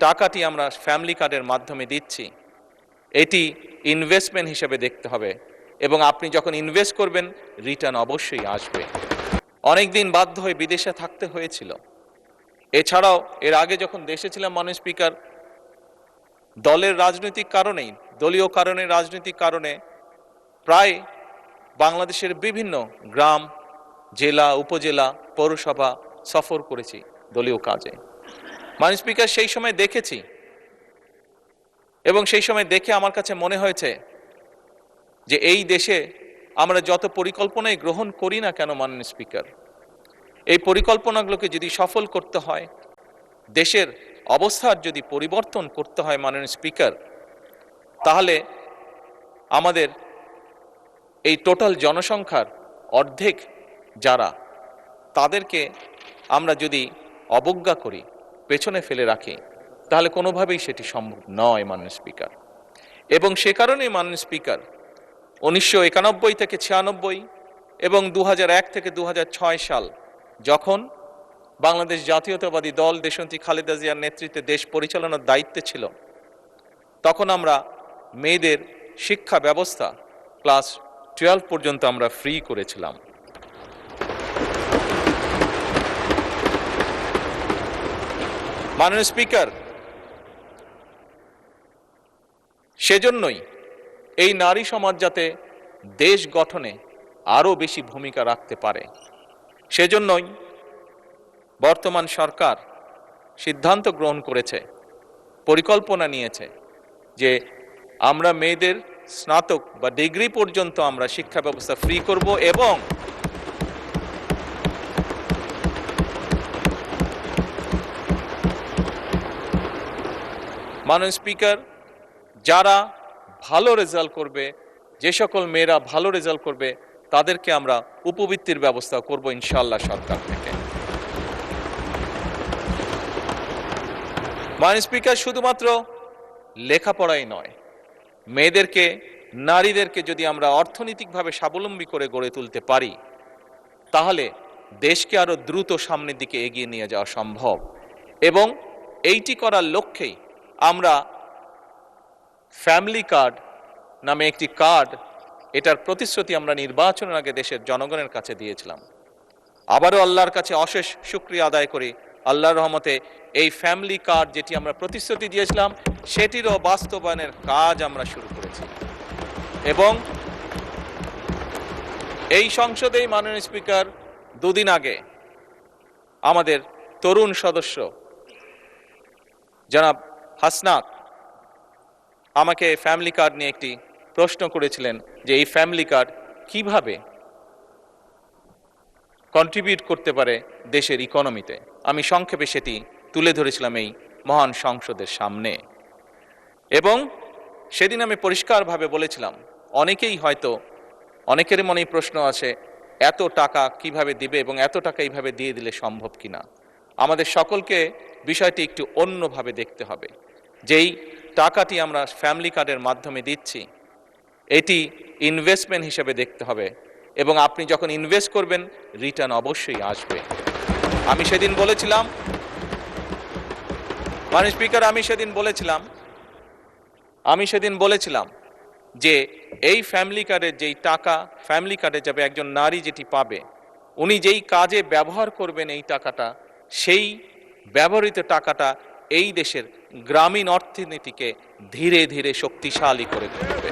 টাকাটি আমরা ফ্যামিলি কার্ডের মাধ্যমে দিচ্ছি এটি ইনভেস্টমেন্ট হিসেবে দেখতে হবে, এবং আপনি যখন ইনভেস্ট করবেন রিটার্ন অবশ্যই আসবে। অনেক দিন বাধ্য হয়ে বিদেশে থাকতে হয়েছিল। এছাড়াও এর আগে যখন দেশে ছিলাম মাননীয় স্পিকার, দলের রাজনৈতিক কারণেই, দলীয় কারণে, রাজনৈতিক কারণে প্রায় বাংলাদেশের বিভিন্ন গ্রাম, জেলা, উপজেলা, পৌরসভা সফর করেছি দলীয় কাজে। মাননীয় স্পিকার, সেই সময় দেখেছি এবং সেই সময় দেখে আমার কাছে মনে হয়েছে যে এই দেশে আমরা যত পরিকল্পনাই গ্রহণ করি না কেন মাননীয় স্পিকার, এই পরিকল্পনাগুলোকে যদি সফল করতে হয়, দেশের অবস্থার যদি পরিবর্তন করতে হয় মাননীয় স্পিকার, তাহলে আমাদের এই টোটাল জনসংখ্যার অর্ধেক যারা, তাদেরকে আমরা যদি অবজ্ঞা করি, পেছনে ফেলে রাখি, তাহলে কোনোভাবেই সেটি সম্ভব নয় মাননীয় স্পিকার। এবং সে কারণেই মাননীয় স্পিকার 1991 থেকে 96 এবং 2001 থেকে 2006 সাল যখন বাংলাদেশ জাতীয়তাবাদী দল দেশনেত্রী খালেদা জিয়ার নেতৃত্বে দেশ পরিচালনার দায়িত্বে ছিল, তখন আমরা মেয়েদের শিক্ষা ব্যবস্থা ক্লাস 12 পর্যন্ত আমরা ফ্রি করেছিলাম। মাননীয় স্পিকার, সেজন্যই এই নারী সমাজ যাতে দেশ গঠনে আরো বেশি ভূমিকা রাখতে পারে, সেজন্যই বর্তমান সরকার সিদ্ধান্ত গ্রহণ করেছে, পরিকল্পনা নিয়েছে যে আমরা মেয়েদের স্নাতক বা ডিগ্রি পর্যন্ত আমরা শিক্ষা ব্যবস্থা ফ্রি করব। এবং মাননীয় স্পিকার, যারা ভালো রেজাল্ট করবে, যে সকল মেয়েরা ভালো রেজাল্ট করবে, তাদেরকে আমরা উপবৃত্তির ব্যবস্থা করব ইনশাআল্লাহ সরকার থেকে। মাননীয় স্পিকার, শুধুমাত্র লেখাপড়াই নয়, মেয়েদেরকে, নারীদেরকে যদি আমরা অর্থনৈতিকভাবে স্বাবলম্বী করে গড়ে তুলতে পারি, তাহলে দেশকে আরো দ্রুত সামনের দিকে এগিয়ে নিয়ে যাওয়া সম্ভব। এবং এইটি করার লক্ষ্যেই আমরা ফ্যামিলি কার্ড নামে একটি কার্ড, এটার প্রতিশ্রুতি আমরা নির্বাচনের আগে দেশের জনগণের কাছে দিয়েছিলাম। আবারও আল্লাহর কাছে অশেষ শুকরিয়া আদায় করি, আল্লাহর রহমতে এই ফ্যামিলি কার্ড যেটি আমরা প্রতিশ্রুতি দিয়েছিলাম, সেটিরও বাস্তবায়নের কাজ আমরা শুরু করেছি। এবং এই সংসদেই মাননীয় স্পিকার, দুদিন আগে আমাদের তরুণ সদস্য জনাব হাসনাত আমাকে ফ্যামিলি কার্ড নিয়ে একটি প্রশ্ন করেছিলেন যে এই ফ্যামিলি কার্ড কিভাবে কন্ট্রিবিউট করতে পারে দেশের ইকোনমিতে। আমি সংক্ষেপে সেটি তুলে ধরেছিলাম এই মহান সংসদের সামনে। এবং সেদিন আমি পরিষ্কারভাবে বলেছিলাম, অনেকেই হয়তো, অনেকের মনেই প্রশ্ন আছে এত টাকা কিভাবে দিবে এবং এত টাকা এইভাবে দিয়ে দিলে সম্ভব কিনা। আমাদের সকলকে বিষয়টি একটু অন্যভাবে দেখতে হবে। যেই টাকাটি আমরা ফ্যামিলি কার্ডের মাধ্যমে দিচ্ছি এটি ইনভেস্টমেন্ট হিসেবে দেখতে হবে, এবং আপনি যখন ইনভেস্ট করবেন রিটার্ন অবশ্যই আসবে। আমি সেদিন বলেছিলাম মাননীয় স্পিকার, আমি সেদিন বলেছিলাম যে এই ফ্যামিলি কার্ডের যেই টাকা ফ্যামিলি কার্ডে যাবে, একজন নারী যেটি পাবে, উনি যেই কাজে ব্যবহার করবেন এই টাকাটা, সেই ব্যবহৃত টাকাটা এই দেশের গ্রামীণ অর্থনীতিকে ধীরে ধীরে শক্তিশালী করে তুলবে।